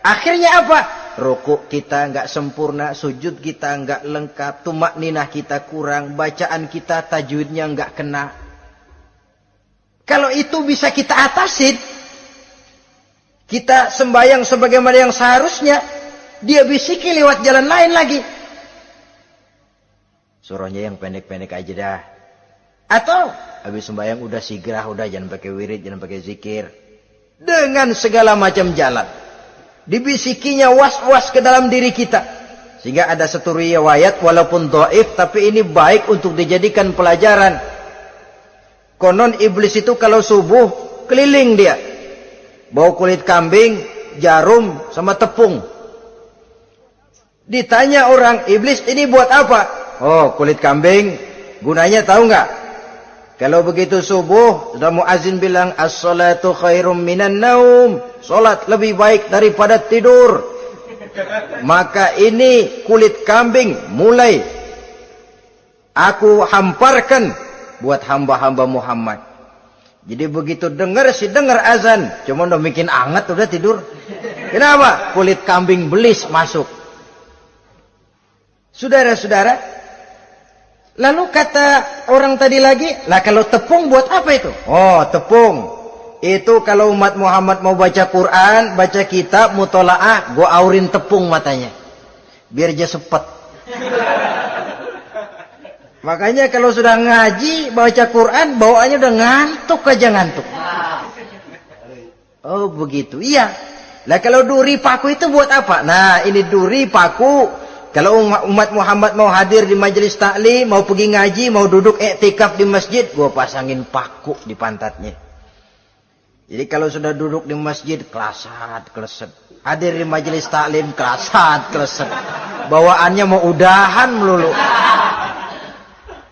Akhirnya apa? Rukuk kita enggak sempurna, sujud kita enggak lengkap, tumakninah kita kurang, bacaan kita tajwidnya enggak kena. Kalau itu bisa kita atasin, kita sembahyang sebagaimana yang seharusnya, dia bisiki lewat jalan lain lagi. Suruhnya yang pendek-pendek aja dah. Atau habis sembahyang udah sigrah, udah jangan pakai wirid, jangan pakai zikir. Dengan segala macam jalan. Dibisikinya was-was ke dalam diri kita. Sehingga ada satu riwayat walaupun dhaif, tapi ini baik untuk dijadikan pelajaran. Konon iblis itu kalau subuh keliling dia. Bawa kulit kambing, jarum, sama tepung. Ditanya orang, iblis ini buat apa? Oh, kulit kambing. Gunanya tahu nggak? Kalau begitu subuh, sudah muazin bilang, as-salatu khairum minan naum. Salat lebih baik daripada tidur. Maka ini kulit kambing mulai aku hamparkan buat hamba-hamba Muhammad. Jadi begitu dengar azan, cuma udah bikin anget udah tidur. Kenapa? Kulit kambing belis masuk. Saudara-saudara, lalu kata orang tadi lagi, lah kalau tepung buat apa itu? Oh, tepung. Itu kalau umat Muhammad mau baca Quran, baca kitab, mutolaah, gua aurin tepung matanya. Biar dia sepet. Makanya kalau sudah ngaji, baca Quran, bawaannya udah ngantuk aja ngantuk. Oh begitu, iya. Nah kalau duri paku itu buat apa? Nah ini duri paku. Kalau umat Muhammad mau hadir di majelis taklim, mau pergi ngaji, mau duduk iktikaf di masjid, gua pasangin paku di pantatnya. Jadi kalau sudah duduk di masjid, kelasat, kleset. Hadir di majelis taklim, kelasat, kleset. Bawaannya mau udahan melulu.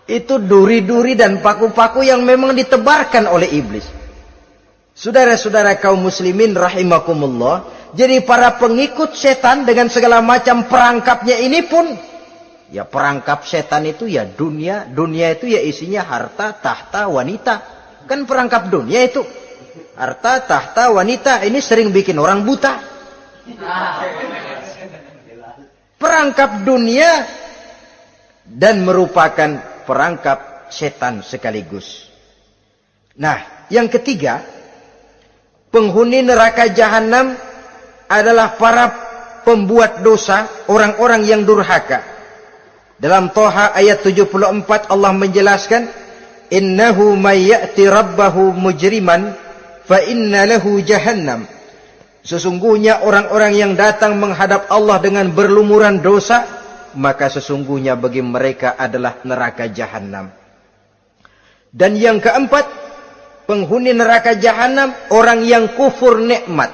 Itu duri-duri dan paku-paku yang memang ditebarkan oleh iblis. Saudara-saudara kaum muslimin rahimakumullah, jadi para pengikut setan dengan segala macam perangkapnya ini pun, ya perangkap setan itu ya dunia. Dunia itu ya isinya harta, tahta, wanita. Kan perangkap dunia itu. Harta, tahta, wanita. Ini sering bikin orang buta. Perangkap dunia dan merupakan perangkap setan sekaligus. Nah, yang ketiga, penghuni neraka jahanam adalah para pembuat dosa, orang-orang yang durhaka. Dalam Toha ayat 74 Allah menjelaskan, innahu may ya'ti rabbahu mujriman fa inna lahu jahannam. Sesungguhnya orang-orang yang datang menghadap Allah dengan berlumuran dosa, maka sesungguhnya bagi mereka adalah neraka jahanam. Dan yang keempat, penghuni neraka jahanam orang yang kufur nikmat.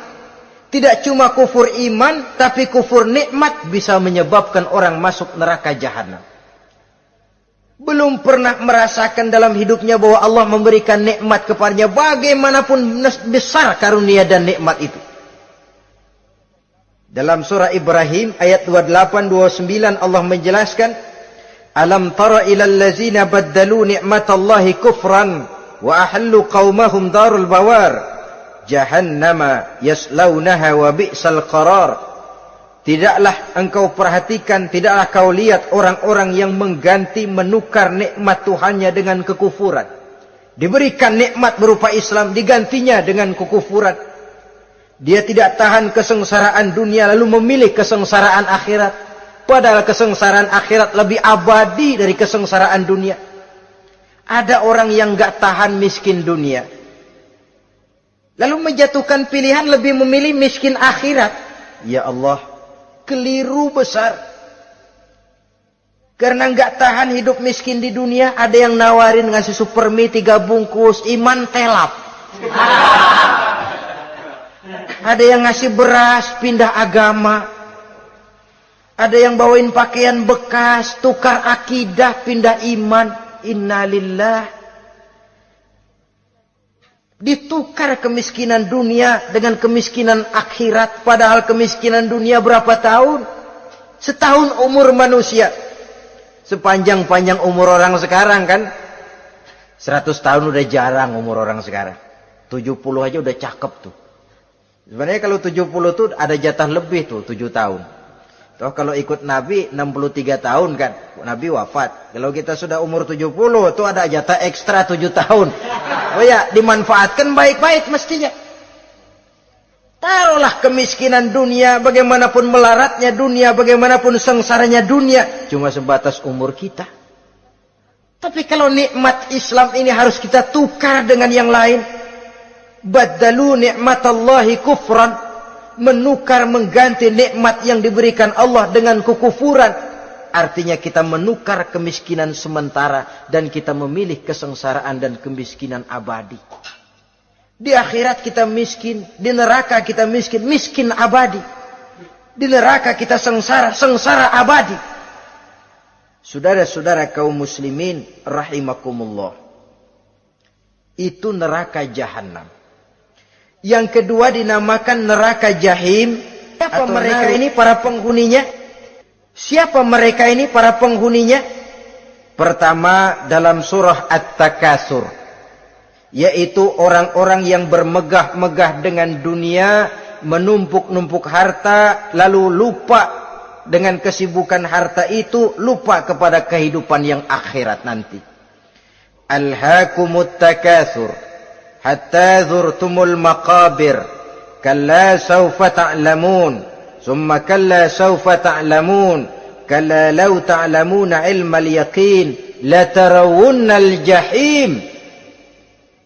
Tidak cuma kufur iman, tapi kufur nikmat bisa menyebabkan orang masuk neraka jahanam. Belum pernah merasakan dalam hidupnya bahwa Allah memberikan nikmat kepadanya, bagaimanapun besar karunia dan nikmat itu. Dalam surah Ibrahim ayat 28-29 Allah menjelaskan, Alam tara ilal ladzina baddalu ni'matallahi kufran wa ahallu qaumahum darul bawar jahannama yaslaunaha wa bi'sal qarar. Tidaklah engkau perhatikan, tidaklah kau lihat orang-orang yang mengganti, menukar nikmat Tuhannya dengan kekufuran. Diberikan nikmat berupa Islam, digantinya dengan kekufuran. Dia tidak tahan kesengsaraan dunia lalu memilih kesengsaraan akhirat. Padahal kesengsaraan akhirat lebih abadi dari kesengsaraan dunia. Ada orang yang gak tahan miskin dunia, lalu menjatuhkan pilihan lebih memilih miskin akhirat. Ya Allah, keliru besar. Karena gak tahan hidup miskin di dunia, ada yang nawarin ngasih super mie 3 bungkus, iman telap. Ada yang ngasih beras, pindah agama. Ada yang bawain pakaian bekas, tukar akidah, pindah iman. Innalillah. Ditukar kemiskinan dunia dengan kemiskinan akhirat. Padahal kemiskinan dunia berapa tahun? Setahun umur manusia. Sepanjang-panjang umur orang sekarang kan. 100 tahun udah jarang umur orang sekarang. 70 aja udah cakep tuh. Sebenarnya kalau 70 tuh ada jatah lebih tuh, 7 tahun. Toh kalau ikut Nabi 63 tahun kan, Nabi wafat. Kalau kita sudah umur 70 tuh ada jatah ekstra 7 tahun. Oh ya, dimanfaatkan baik-baik mestinya. Taruhlah kemiskinan dunia, bagaimanapun melaratnya dunia, bagaimanapun sengsaranya dunia, cuma sebatas umur kita. Tapi kalau nikmat Islam ini harus kita tukar dengan yang lain. Baddalu ni'matallahi kufran. Menukar, mengganti nikmat yang diberikan Allah dengan kekufuran. Artinya kita menukar kemiskinan sementara dan kita memilih kesengsaraan dan kemiskinan abadi. Di akhirat kita miskin, di neraka kita miskin, miskin abadi. Di neraka kita sengsara, sengsara abadi. Saudara-saudara kaum muslimin rahimakumullah. Itu neraka jahanam. Yang kedua dinamakan neraka jahim. Siapa mereka ini para penghuninya? Siapa mereka ini para penghuninya? Pertama dalam surah At-Takasur, yaitu orang-orang yang bermegah-megah dengan dunia, menumpuk-numpuk harta, lalu lupa dengan kesibukan harta itu, lupa kepada kehidupan yang akhirat nanti. Alhaakumut takasur hatta zurtumul maqabir kalla sawfa ta'lamun summa kalla sawfa ta'lamun kalla law ta'lamuna ilmal yaqin latarawunnal jahim.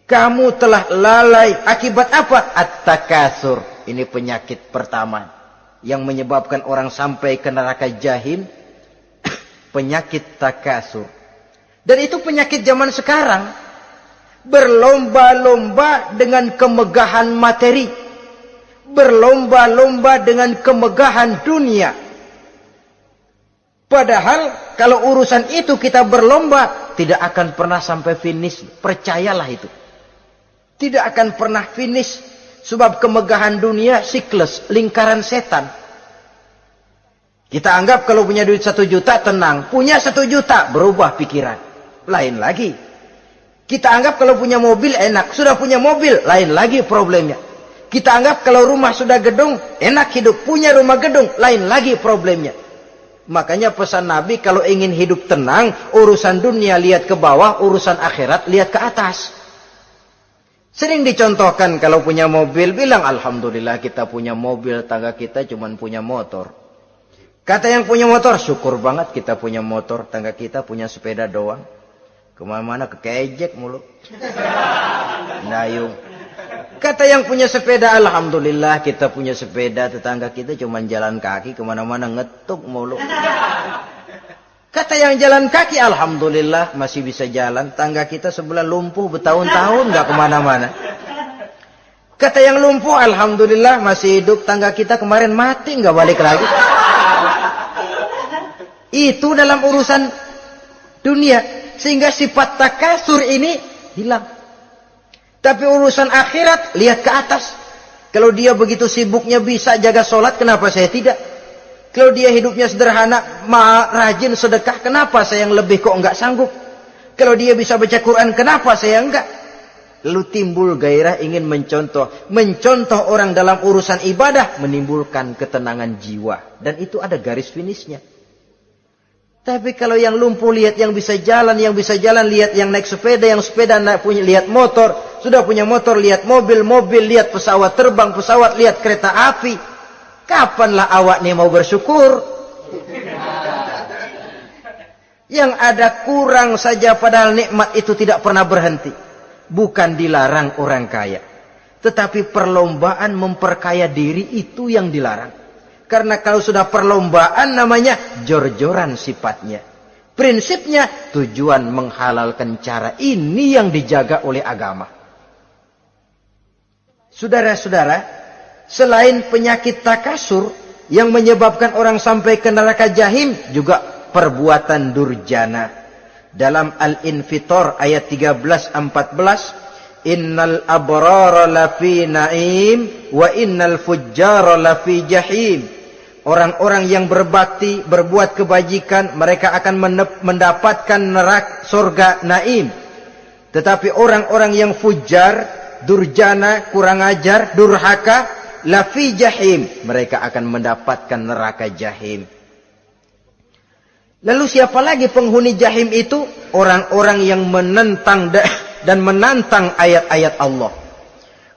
Kamu telah lalai akibat apa? At-takasur. Ini penyakit pertama yang menyebabkan orang sampai ke neraka jahim. Penyakit takasur. Dan itu penyakit zaman sekarang. Berlomba-lomba dengan kemegahan materi. Berlomba-lomba dengan kemegahan dunia. Padahal kalau urusan itu kita berlomba, tidak akan pernah sampai finish. Percayalah itu. Tidak akan pernah finish. Sebab kemegahan dunia siklus, lingkaran setan. Kita anggap kalau punya duit 1 juta tenang. Punya 1 juta berubah pikiran. Lain lagi. Kita anggap kalau punya mobil enak. Sudah punya mobil, lain lagi problemnya. Kita anggap kalau rumah sudah gedung, enak hidup. Punya rumah gedung, lain lagi problemnya. Makanya pesan Nabi kalau ingin hidup tenang, urusan dunia lihat ke bawah, urusan akhirat lihat ke atas. Sering dicontohkan kalau punya mobil, bilang alhamdulillah kita punya mobil, tangga kita cuma punya motor. Kata yang punya motor, syukur banget kita punya motor, tangga kita punya sepeda doang. Kemana-mana kekejek mulu. Dayung. Kata yang punya sepeda, alhamdulillah kita punya sepeda, tetangga kita cuma jalan kaki, kemana-mana ngetuk mulu. Kata yang jalan kaki, alhamdulillah masih bisa jalan, tangga kita sebelah lumpuh bertahun-tahun gak kemana-mana. Kata yang lumpuh, alhamdulillah masih hidup, tangga kita kemarin mati gak balik lagi. Itu dalam urusan dunia. Sehingga sifat takasur ini hilang. Tapi urusan akhirat, lihat ke atas. Kalau dia begitu sibuknya bisa jaga sholat, kenapa saya tidak? Kalau dia hidupnya sederhana, rajin sedekah, kenapa saya yang lebih kok enggak sanggup? Kalau dia bisa baca Quran, kenapa saya enggak? Lalu timbul gairah ingin mencontoh. Mencontoh orang dalam urusan ibadah menimbulkan ketenangan jiwa. Dan itu ada garis finishnya. Tapi kalau yang lumpuh lihat yang bisa jalan lihat yang naik sepeda, yang sepeda punya lihat motor, sudah punya motor lihat mobil, lihat pesawat terbang, pesawat lihat kereta api. Kapanlah awak nih mau bersyukur? Yang ada kurang saja padahal nikmat itu tidak pernah berhenti. Bukan dilarang orang kaya, tetapi perlombaan memperkaya diri itu yang dilarang. Karena kalau sudah perlombaan namanya jor-joran sifatnya. Prinsipnya tujuan menghalalkan cara ini yang dijaga oleh agama. Saudara-saudara, selain penyakit takasur yang menyebabkan orang sampai ke neraka jahim, juga perbuatan durjana. Dalam Al-Infitor ayat 13-14, Innal abrara lafi na'im wa innal fujjara lafi jahim. Orang-orang yang berbakti, berbuat kebajikan, mereka akan mendapatkan neraka surga naim. Tetapi orang-orang yang fujar, durjana, kurang ajar, durhaka, lafi jahim, mereka akan mendapatkan neraka jahim. Lalu siapa lagi penghuni jahim itu? Orang-orang yang menentang dan menantang ayat-ayat Allah.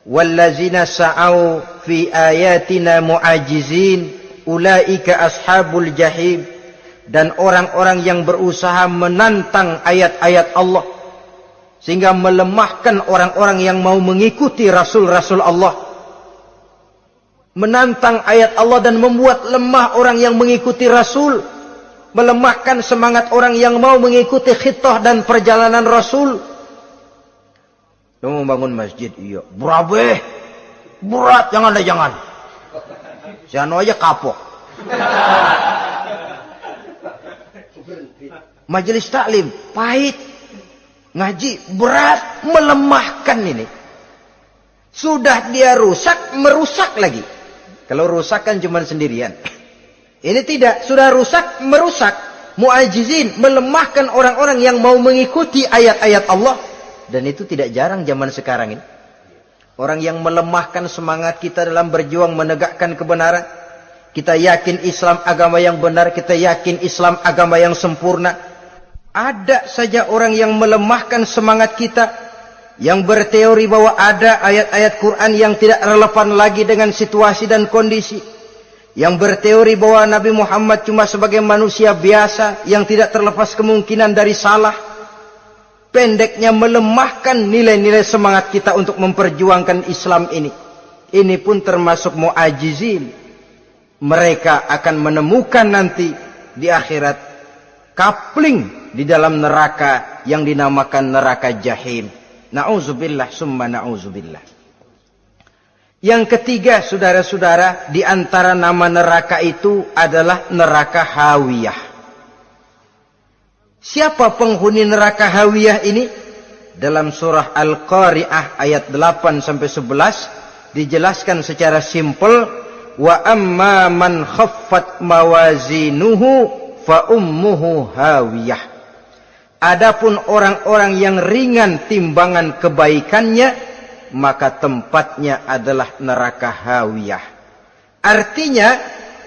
Wallazina sa'au fi ayatina mu'ajizin ulaika ashabul jahim. Dan orang-orang yang berusaha menantang ayat-ayat Allah sehingga melemahkan orang-orang yang mau mengikuti rasul-rasul Allah. Menantang ayat Allah dan membuat lemah orang yang mengikuti rasul, melemahkan semangat orang yang mau mengikuti khitah dan perjalanan rasul. Lu mau bangun masjid, iya. Berabe, berat, jangan. Si anu aja kapok. Majelis taklim, pahit. Ngaji, berat, melemahkan ini. Sudah dia rusak, merusak lagi. Kalau rusak kan cuma sendirian. Ini tidak, sudah rusak, merusak. Mu'ajizin, melemahkan orang-orang yang mau mengikuti ayat-ayat Allah. Dan itu tidak jarang zaman sekarang ini. Orang yang melemahkan semangat kita dalam berjuang menegakkan kebenaran. Kita yakin Islam agama yang benar. Kita yakin Islam agama yang sempurna. Ada saja orang yang melemahkan semangat kita. Yang berteori bahwa ada ayat-ayat Quran yang tidak relevan lagi dengan situasi dan kondisi. Yang berteori bahwa Nabi Muhammad cuma sebagai manusia biasa yang tidak terlepas kemungkinan dari salah. Pendeknya melemahkan nilai-nilai semangat kita untuk memperjuangkan Islam ini. Ini pun termasuk mu'ajizin. Mereka akan menemukan nanti di akhirat kapling di dalam neraka yang dinamakan neraka jahim. Na'udzubillah summa na'udzubillah. Yang ketiga, saudara-saudara, di antara nama neraka itu adalah neraka hawiyah. Siapa penghuni neraka hawiyah ini? Dalam surah Al-Qari'ah ayat 8-11 dijelaskan secara simpel, wa amma man khaffat mawazinuhu fa ummuhu hawiyah. Adapun orang-orang yang ringan timbangan kebaikannya, maka tempatnya adalah neraka hawiyah. Artinya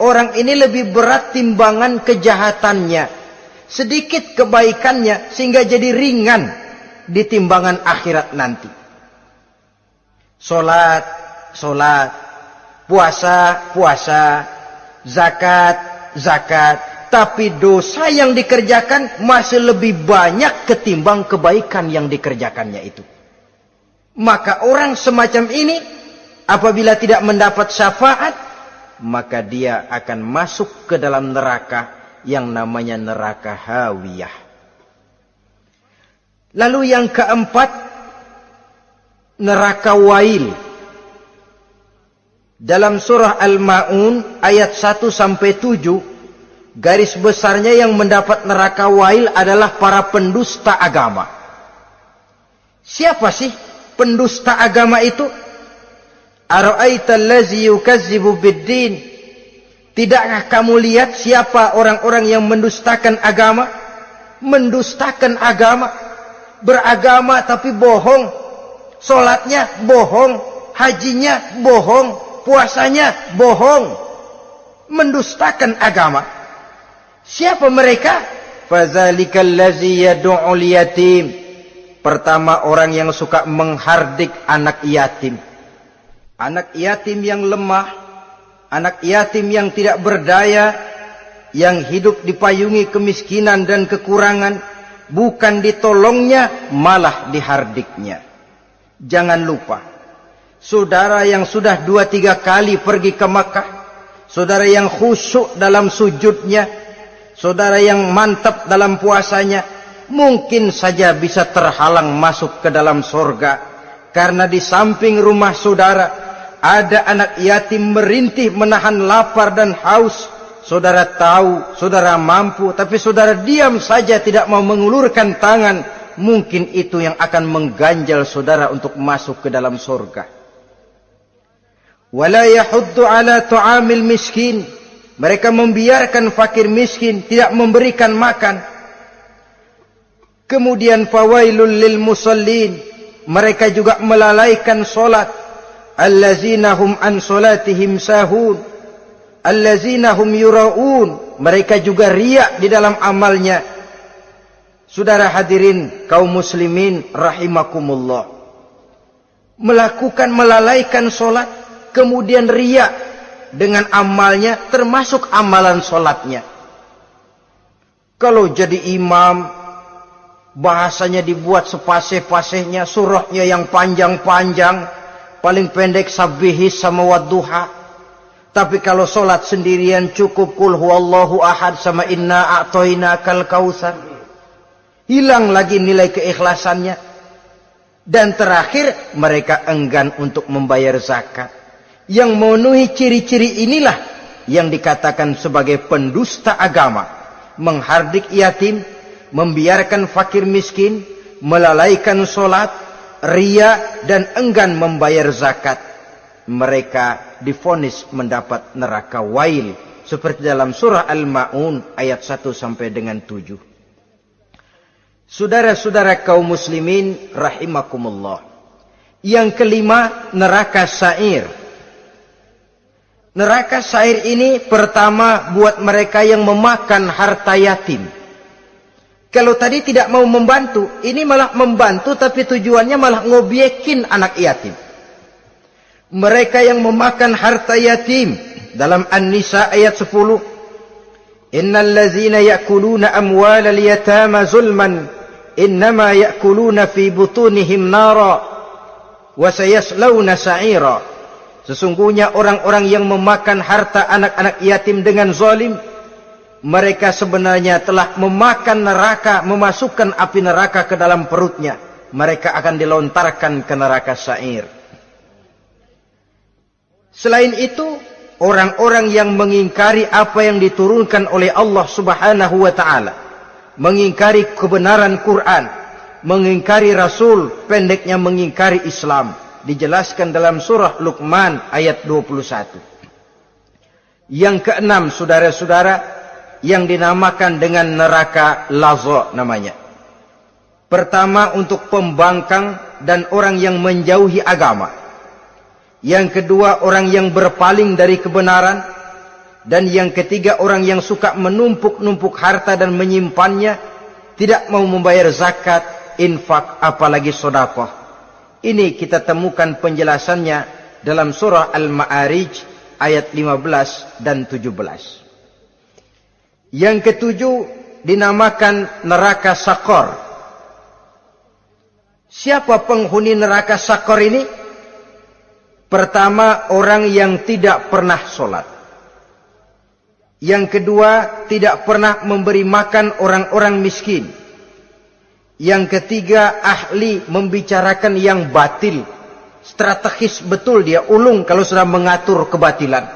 orang ini lebih berat timbangan kejahatannya, sedikit kebaikannya sehingga jadi ringan di timbangan akhirat nanti. Salat, puasa, zakat, tapi dosa yang dikerjakan masih lebih banyak ketimbang kebaikan yang dikerjakannya itu. Maka orang semacam ini apabila tidak mendapat syafaat, maka dia akan masuk ke dalam neraka yang namanya neraka hawiyah. Lalu yang keempat, neraka wail. Dalam surah Al-Ma'un ayat 1-7, garis besarnya yang mendapat neraka wail adalah para pendusta agama. Siapa sih pendusta agama itu? Ara'aita allazi yukazzibu biddin. Tidakkah kamu lihat siapa orang-orang yang mendustakan agama? Mendustakan agama. Beragama tapi bohong. Salatnya bohong. Hajinya bohong. Puasanya bohong. Mendustakan agama. Siapa mereka? Fadzalikal ladzi yad'ul yatim. Pertama, orang yang suka menghardik anak yatim. Anak yatim yang lemah, anak yatim yang tidak berdaya, yang hidup dipayungi kemiskinan dan kekurangan, bukan ditolongnya, malah dihardiknya. Jangan lupa, saudara yang sudah 2-3 kali pergi ke Makkah, saudara yang khusyuk dalam sujudnya, saudara yang mantap dalam puasanya, mungkin saja bisa terhalang masuk ke dalam surga. Karena di samping rumah saudara ada anak yatim merintih menahan lapar dan haus. Saudara tahu, saudara mampu, tapi saudara diam saja tidak mau mengulurkan tangan. Mungkin itu yang akan mengganjal saudara untuk masuk ke dalam surga. Wala yahuddu ala tu'amil miskin. Mereka membiarkan fakir miskin, tidak memberikan makan. Kemudian fawailul lil musallin. Mereka juga melalaikan solat. Allazina hum an solatihim sahun. Allazina hum yura'un. Mereka juga riak di dalam amalnya. Saudara hadirin kaum muslimin rahimakumullah. Melalaikan solat, kemudian riak dengan amalnya, termasuk amalan solatnya. Kalau jadi imam, bahasanya dibuat sepasih-pasihnya, surahnya yang panjang-panjang, paling pendek sabbihis sama wadduha. Tapi kalau solat sendirian cukup qul huwallahu ahad sama inna a'tainakal kautsar. Hilang lagi nilai keikhlasannya. Dan terakhir, mereka enggan untuk membayar zakat. Yang memenuhi ciri-ciri inilah yang dikatakan sebagai pendusta agama. Menghardik yatim, membiarkan fakir miskin, melalaikan solat, riya, dan enggan membayar zakat. Mereka divonis mendapat neraka wail. Seperti dalam surah Al-Ma'un ayat 1 sampai dengan 7. Saudara-saudara kaum muslimin rahimakumullah. Yang kelima, neraka sa'ir. Neraka sa'ir ini pertama buat mereka yang memakan harta yatim. Kalau tadi tidak mau membantu, ini malah membantu tapi tujuannya malah ngobyekin anak yatim. Mereka yang memakan harta yatim dalam An-Nisa ayat 10. Innal ladzina ya'kuluna amwalal yatama zulman innama ya'kuluna fi butunihim nara wa sayaslawna sa'ira. Sesungguhnya orang-orang yang memakan harta anak-anak yatim dengan zalim, mereka sebenarnya telah memakan neraka, memasukkan api neraka ke dalam perutnya. Mereka akan dilontarkan ke neraka sa'ir. Selain itu, orang-orang yang mengingkari apa yang diturunkan oleh Allah Subhanahu wa ta'ala, mengingkari kebenaran Quran, mengingkari Rasul, pendeknya mengingkari Islam, dijelaskan dalam surah Luqman ayat 21. Yang keenam, saudara-saudara, yang dinamakan dengan neraka laza namanya. Pertama, untuk pembangkang dan orang yang menjauhi agama. Yang kedua, orang yang berpaling dari kebenaran. Dan yang ketiga, orang yang suka menumpuk-numpuk harta dan menyimpannya, tidak mau membayar zakat, infak, apalagi sedekah. Ini kita temukan penjelasannya dalam surah Al-Ma'arij ayat 15 dan 17. Yang ketujuh dinamakan neraka Sakor. Siapa penghuni neraka Sakor ini? Pertama, orang yang tidak pernah sholat. Yang kedua, tidak pernah memberi makan orang-orang miskin. Yang ketiga, ahli membicarakan yang batil. Strategis betul dia, ulung kalau sudah mengatur kebatilan.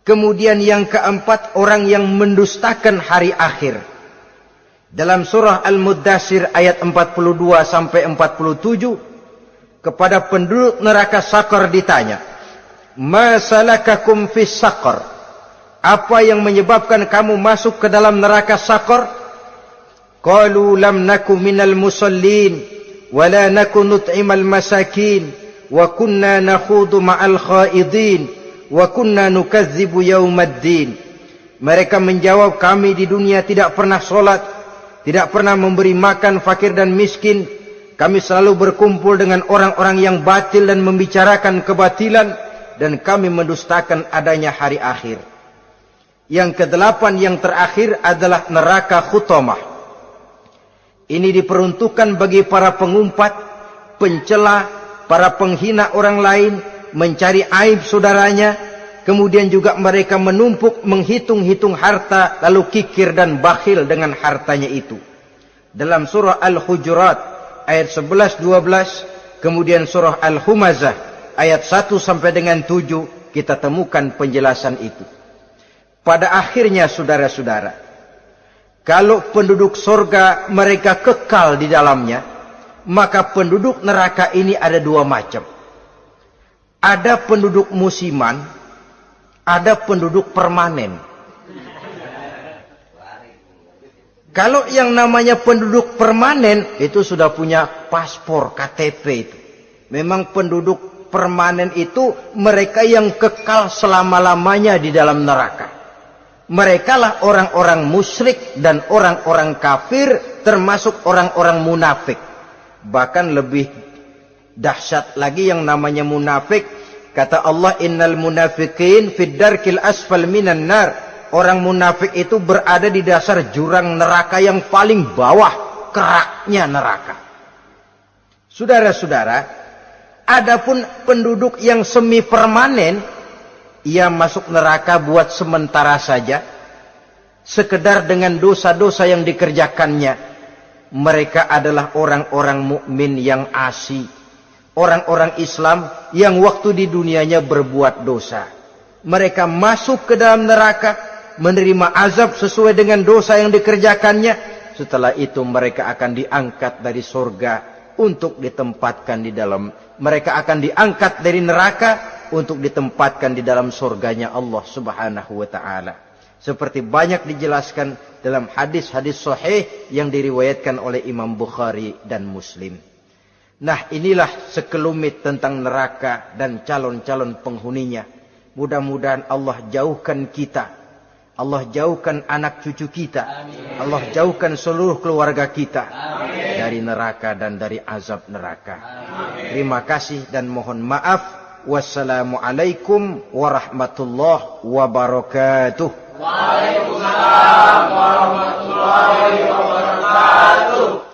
Kemudian yang keempat, orang yang mendustakan hari akhir. Dalam surah Al-Muddatsir ayat 42 sampai 47, kepada penduduk neraka Saqar ditanya, "Ma salakakum fis Saqar?" Apa yang menyebabkan kamu masuk ke dalam neraka Saqar? Qalu lam naku minal musallin wa la naku nut'imal masakin wa kunna nakhudu ma'al khaidin wa kunna nukadzibu yaumaddin. Mereka menjawab, kami di dunia tidak pernah sholat, tidak pernah memberi makan fakir dan miskin. Kami selalu berkumpul dengan orang-orang yang batil dan membicarakan kebatilan, dan kami mendustakan adanya hari akhir. Yang kedelapan, yang terakhir adalah neraka Khutamah. Ini diperuntukkan bagi para pengumpat, pencela, para penghina orang lain, mencari aib saudaranya, kemudian juga mereka menumpuk, menghitung-hitung harta, lalu kikir dan bakhil dengan hartanya itu. Dalam surah Al-Hujurat ayat 11-12, kemudian surah Al-Humazah ayat 1 sampai dengan 7, kita temukan penjelasan itu. Pada akhirnya saudara-saudara, kalau penduduk surga mereka kekal di dalamnya, maka penduduk neraka ini ada dua macam. Ada penduduk musiman, ada penduduk permanen. Kalau yang namanya penduduk permanen itu sudah punya paspor KTP itu. Memang penduduk permanen itu mereka yang kekal selama-lamanya di dalam neraka. Mereka lah orang-orang musyrik dan orang-orang kafir, termasuk orang-orang munafik. Bahkan lebih dahsyat lagi yang namanya munafik. Kata Allah, innal munafiqin fid darkil asfal minan nar. Orang munafik itu berada di dasar jurang neraka yang paling bawah, keraknya neraka. Saudara-saudara, adapun penduduk yang semi permanen, ia masuk neraka buat sementara saja, sekedar dengan dosa-dosa yang dikerjakannya. Mereka adalah orang-orang mukmin yang asli, orang-orang Islam yang waktu di dunianya berbuat dosa. Mereka masuk ke dalam neraka, menerima azab sesuai dengan dosa yang dikerjakannya. Setelah itu mereka akan diangkat dari surga untuk ditempatkan di dalam. Mereka akan diangkat dari neraka untuk ditempatkan di dalam surganya Allah Subhanahu wa ta'ala. Seperti banyak dijelaskan dalam hadis-hadis sahih yang diriwayatkan oleh Imam Bukhari dan Muslim. Nah, inilah sekelumit tentang neraka dan calon-calon penghuninya. Mudah-mudahan Allah jauhkan kita, Allah jauhkan anak cucu kita, amin. Allah jauhkan seluruh keluarga kita, amin, dari neraka dan dari azab neraka. Amin. Terima kasih dan mohon maaf. Wassalamualaikum warahmatullahi wabarakatuh. Waalaikumsalam warahmatullahi wabarakatuh.